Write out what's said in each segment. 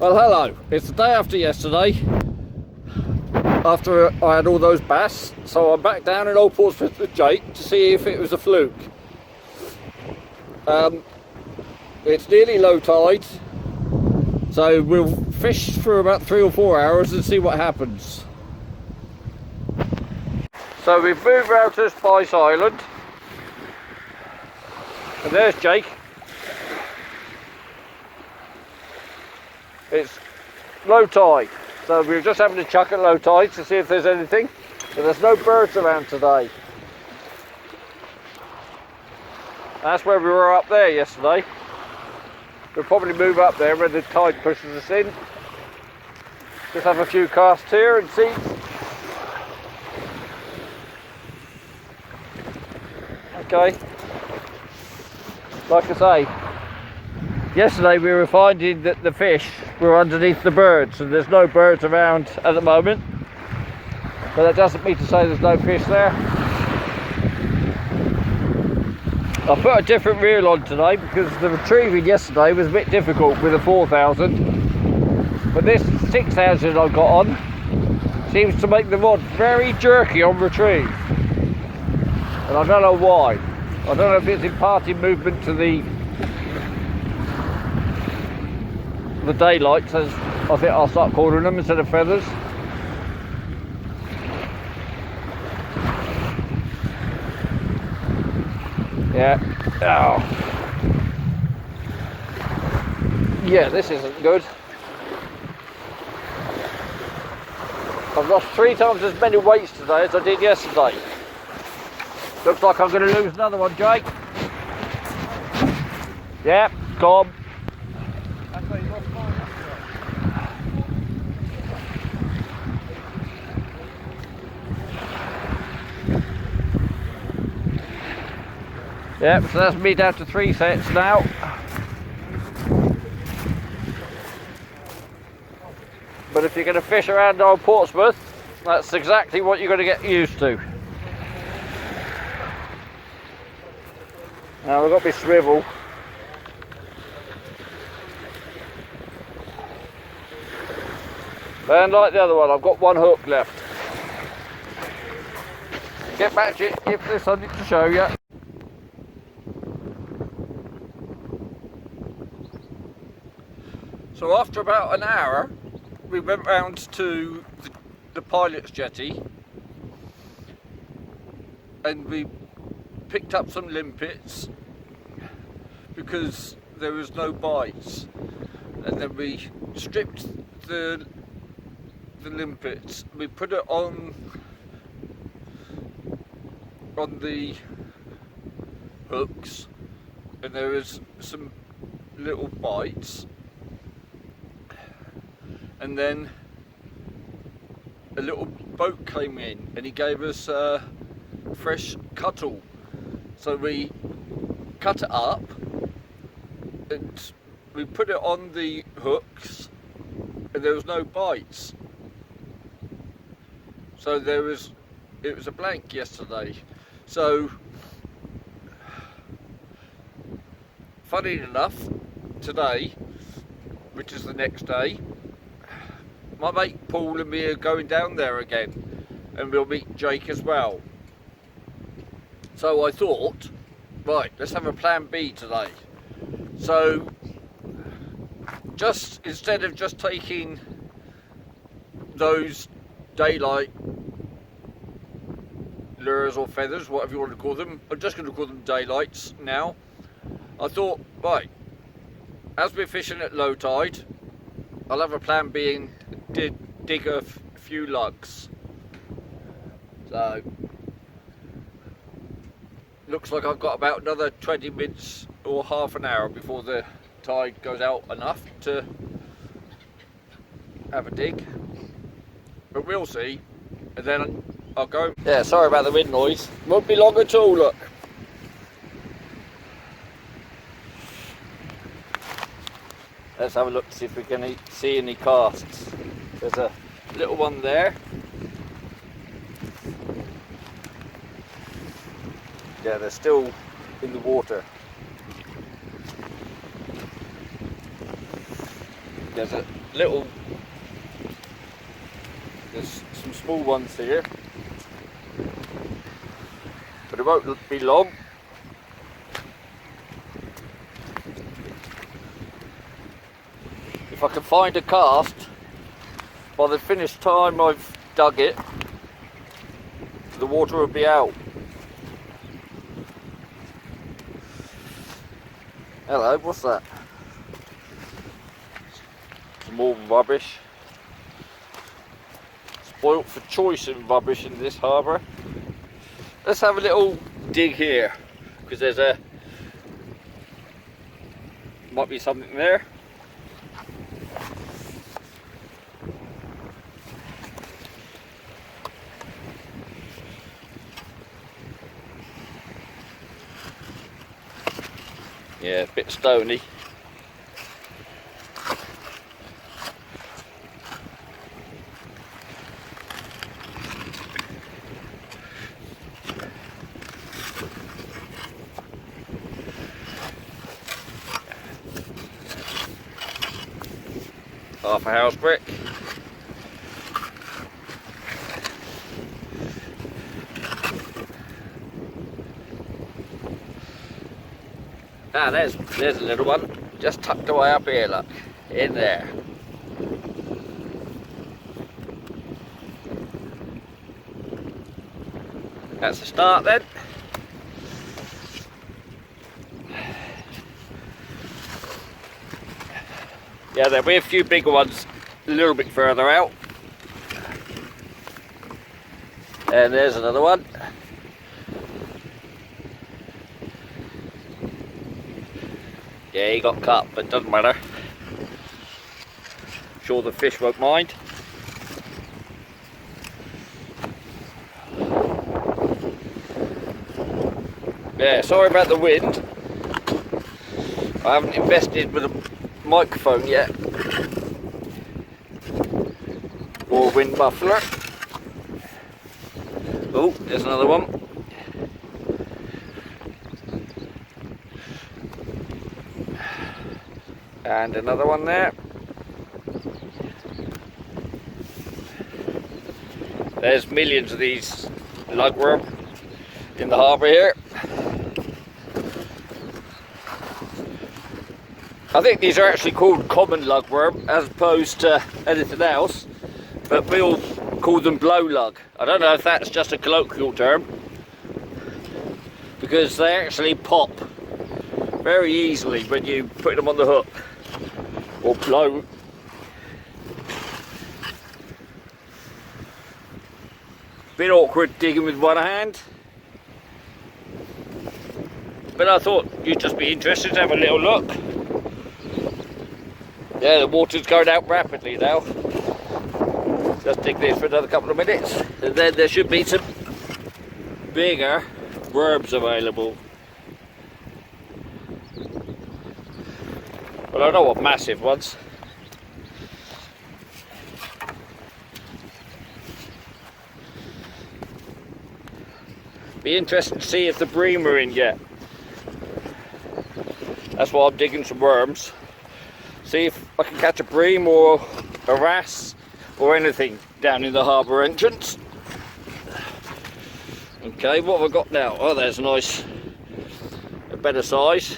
Well, hello. It's the day after yesterday, after I had all those bass, so I'm back down in Old Portsmouth with Jake to see if it was a fluke. It's nearly low tide, so we'll fish for about 3 or 4 hours and see what happens. So we've moved round to Spice Island, and there's Jake. It's low tide, so we're just having to chuck at low tide to see if there's anything. But there's no birds around today. That's where we were up there yesterday. We'll probably move up there when the tide pushes us in. Just have a few casts here and see. Okay. Like I say, yesterday we were finding that the fish were underneath the birds, and there's no birds around at the moment. But that doesn't mean to say there's no fish there. I put a different reel on today because the retrieving yesterday was a bit difficult with a 4000. But this 6000 I got on seems to make the rod very jerky on retrieve. And I don't know why. I don't know if it's imparting movement to the daylights, as I think I'll start calling them instead of feathers. Yeah. Oh. Yeah, this isn't good. I've lost 3 times as many weights today as I did yesterday. Looks like I'm going to lose another one, Jake. Yeah, gone. That's why you lost mine yesterday. Yep, so that's me down to 3 sets now. But if you're going to fish around Old Portsmouth, that's exactly what you're going to get used to. Now we've got my swivel. And like the other one, I've got 1 hook left. Get back to it if there's something to show you. So after about an hour, we went round to the pilot's jetty and we picked up some limpets because there was no bites, and then we stripped the limpets, we put it on the hooks, and there was some little bites. And then a little boat came in and he gave us fresh cuttle. So we cut it up and we put it on the hooks, and there was no bites. So it was a blank yesterday. So funny enough, today, which is the next day, my mate Paul and me are going down there again, and we'll meet Jake as well. So I thought, right, let's have a plan B today. So just instead of just taking those daylight lures or feathers, whatever you want to call them, I'm just going to call them daylights now. I thought, right, as we're fishing at low tide, I'll have a plan B and dig a few lugs. So looks like I've got about another 20 minutes or half an hour before the tide goes out enough to have a dig, but we'll see. And then I'll go. Yeah, sorry about the wind noise. Won't be long at all, look. Let's have a look to see if we can see any casts. There's a little one there. Yeah, they're still in the water. there's a little, there's some small ones here, but it won't be long. If I can find a cast by the finished time I've dug it, the water will be out. Hello, what's that? Some more rubbish. Spoilt for choice in rubbish in this harbour. Let's have a little dig here, because there's a, might be something there. Yeah, a bit stony. Half a house brick. Ah, there's a little one, just tucked away up here, look, in there. That's the start then. Yeah, there'll be a few bigger ones a little bit further out. And there's another one. Yeah, he got cut, but doesn't matter. Sure the fish won't mind. Yeah, sorry about the wind. I haven't invested with a microphone yet. Or a wind muffler. Oh, there's another one. And another one there. There's millions of these lugworm in the harbour here. I think these are actually called common lugworm as opposed to anything else, but we all call them blow lug. I don't know if that's just a colloquial term, because they actually pop very easily when you put them on the hook or blow. Bit awkward digging with one hand, but I thought you'd just be interested to have a little look. Yeah, the water's going out rapidly now. Just dig this for another couple of minutes, and then there should be some bigger worms available. Well, I don't want massive ones. Be interested to see if the bream are in yet. That's why I'm digging some worms. See if I can catch a bream or a wrasse or anything down in the harbour entrance. Okay, what have I got now? Oh, there's a nice, a better size.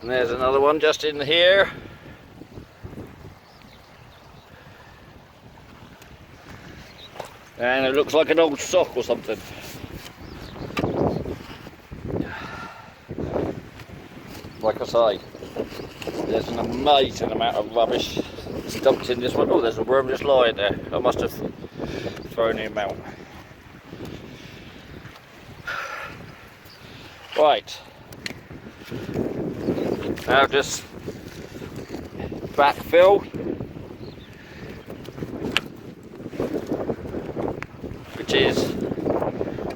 And there's another one just in here. And it looks like an old sock or something. Like I say, there's an amazing amount of rubbish dumped in this one. Oh, there's a worm just lying there. I must have thrown him out. Right. Now just backfill. Which is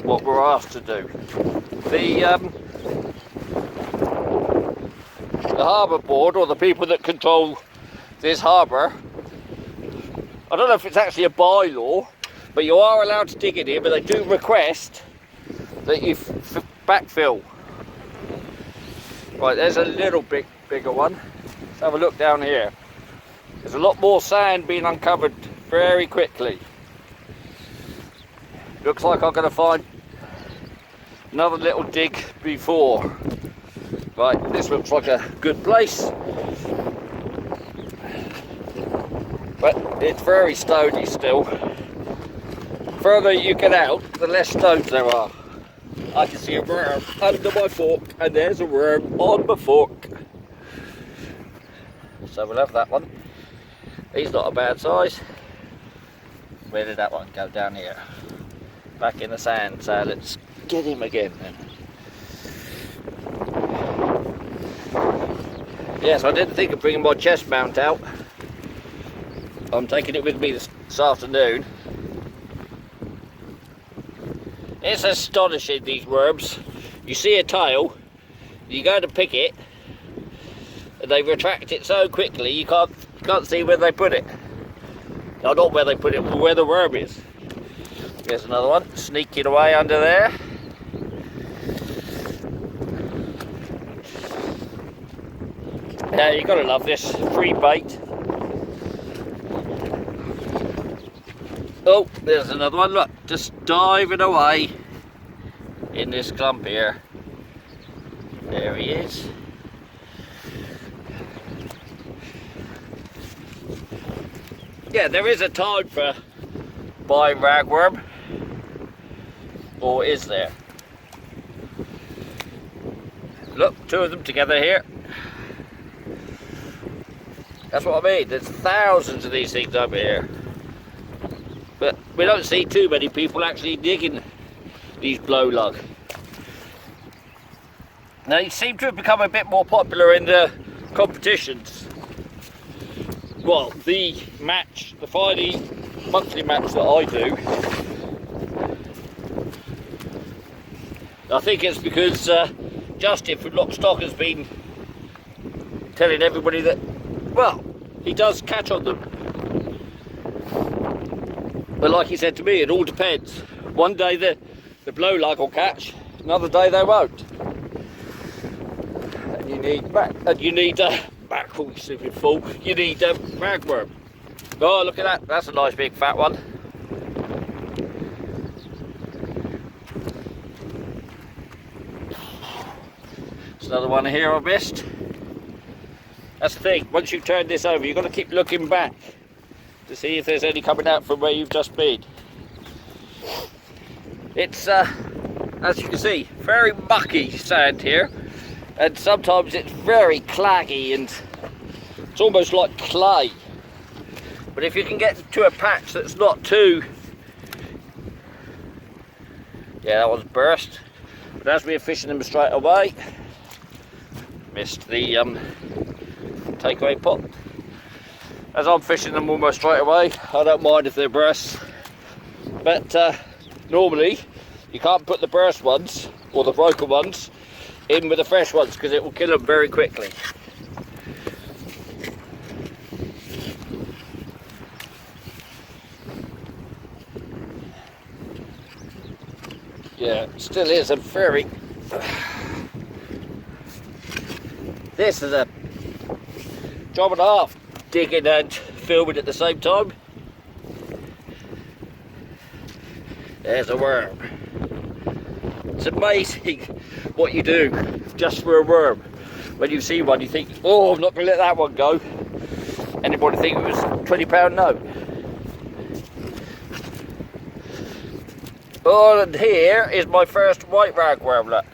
what we're asked to do. The harbour board, or the people that control this harbour, I don't know if it's actually a bylaw, but you are allowed to dig in here, but they do request that you backfill. Right, there's a little bit bigger one. Let's have a look down here. There's a lot more sand being uncovered very quickly. Looks like I'm going to find another little dig before. Right, this looks like a good place. But it's very stony still. The further you get out, the less stones there are. I can see a worm under my fork, and there's a worm on my fork. So we'll have that one. He's not a bad size. Where did that one go? Down here. Back in the sand, so let's get him again then. Yes, I didn't think of bringing my chest mount out. I'm taking it with me this afternoon. It's astonishing, these worms. You see a tail, you go to pick it, and they retract it so quickly you can't see where they put it. No, not where they put it, but where the worm is. There's another one, sneaking away under there. Yeah, you gotta love this free bait. Oh, there's another one, look, just diving away in this clump here. There he is. Yeah, there is a time for buying ragworm, or is there? Look, two of them together here. That's what I mean, there's thousands of these things over here. But we don't see too many people actually digging these blow lug. Now, they seem to have become a bit more popular in the competitions. Well, the Friday monthly match that I do, I think it's because Justin from Lock Stock has been telling everybody that, well, he does catch on them. But like he said to me, it all depends. One day the blow lug will catch, another day they won't. And you need oh, you stupid fool, you need ragworm. Oh, look at that, that's a nice big fat one. There's another one here I missed. That's the thing, once you turn this over, you've got to keep looking back to see if there's any coming out from where you've just been. It's, as you can see, very mucky sand here, and sometimes it's very claggy and it's almost like clay. But if you can get to a patch that's not too... Yeah, that one's burst. But as we're fishing them straight away, missed the takeaway pot. As I'm fishing them almost straight away, I don't mind if they're bursts. But normally, you can't put the burst ones, or the broken ones, in with the fresh ones, because it will kill them very quickly. Yeah, it still is a very... This is a job and a half, digging and filming at the same time. There's a worm. It's amazing what you do just for a worm. When you see one, you think, oh, I'm not going to let that one go. Anybody think it was a £20 note? Oh, and here is my first white ragworm, look.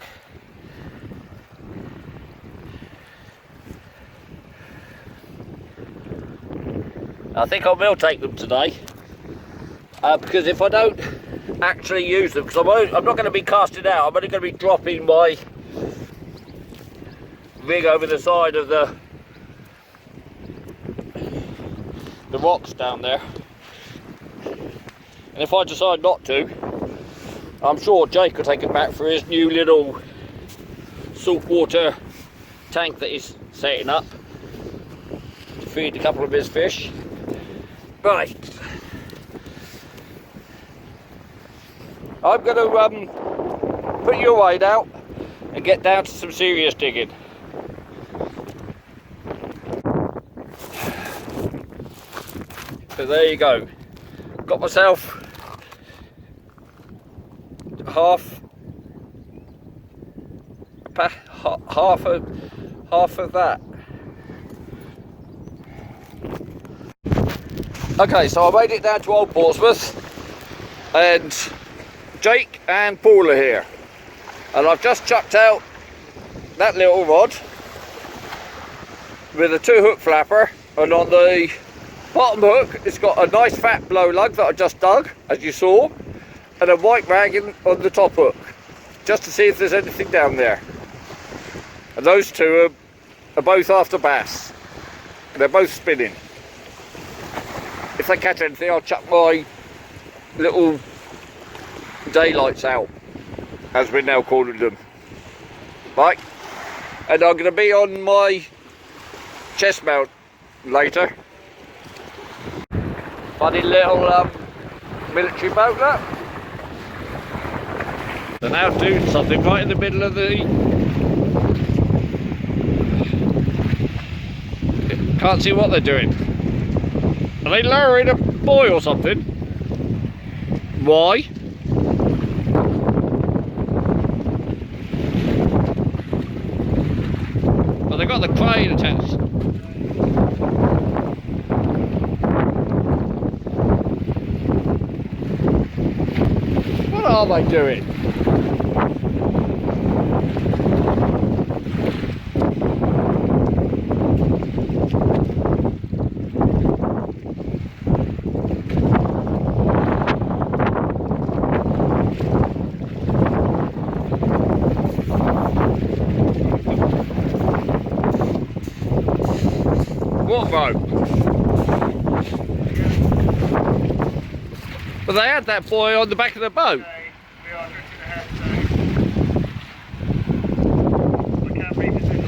I think I will take them today, because if I don't actually use them, because I'm not going to be casting out, I'm only going to be dropping my rig over the side of the rocks down there, and if I decide not to, I'm sure Jake will take it back for his new little saltwater tank that he's setting up to feed a couple of his fish. Right, I'm going to put you away now and get down to some serious digging. So there you go. Got myself half of that. Okay, so I made it down to Old Portsmouth, and Jake and Paul are here, and I've just chucked out that little rod with a 2-hook flapper, and on the bottom hook it's got a nice fat blow lug that I just dug, as you saw, and a white rag on the top hook, just to see if there's anything down there. And those two are both after bass. They're both spinning. If they catch anything, I'll chuck my little daylights out, as we're now calling them. Right, and I'm going to be on my chest mount later. Funny little military boat, look. They're now doing something right in the middle of the... Can't see what they're doing. Are they lowering a buoy or something? Why? Well, they've got the crane attached. What are they doing? What boat? Well, they had that boy on the back of the boat. We are drifting ahead today. We can't reposition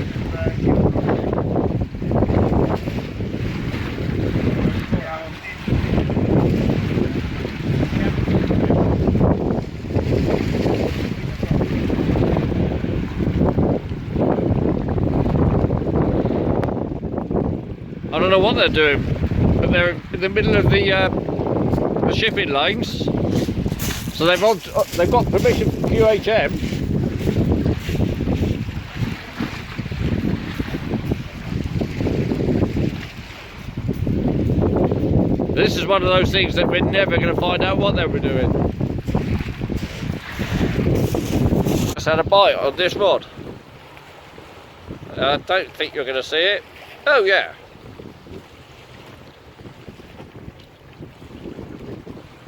I don't know what they're doing, but they're in the middle of the shipping lanes, so they've got permission from QHM. This is one of those things that we're never going to find out what they were doing. Just had a bite on this rod. I don't think you're going to see it. Oh yeah.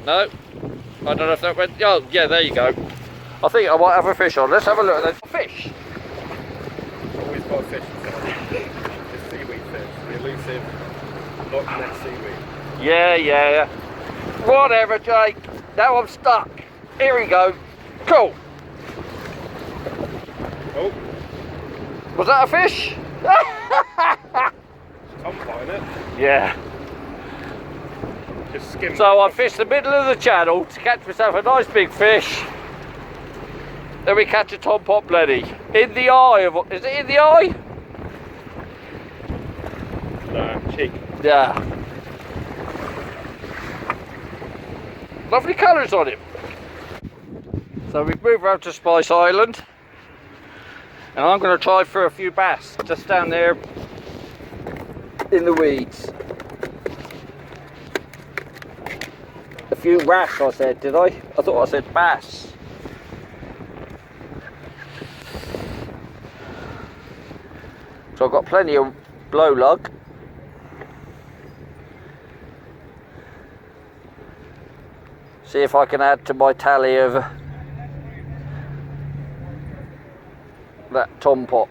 No, I don't know if that went. Oh, yeah, there you go. I think I might have a fish on. Let's have a look at that fish. Always got a fish inside. It's seaweed fish, the elusive loch neck seaweed. Yeah. Whatever, Jake. Now I'm stuck. Here we go. Cool. Oh, Was that a fish? Tom fighting it. Yeah. Just skim. So I fished the middle of the channel to catch myself a nice big fish. Then we catch a tom pot blenny. In the eye of... Is it in the eye? No, cheek. Yeah. Lovely colours on him. So we've moved round to Spice Island. And I'm going to try for a few bass just down there in the weeds. A few wrasse, I said, did I? I thought I said bass. So I've got plenty of blow lug. See if I can add to my tally of that tom pot.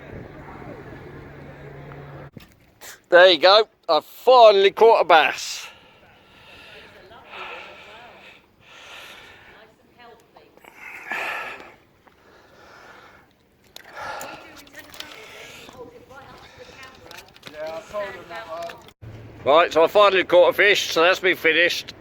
There you go. I finally caught a bass. Right, so I finally caught a fish, so that's been finished.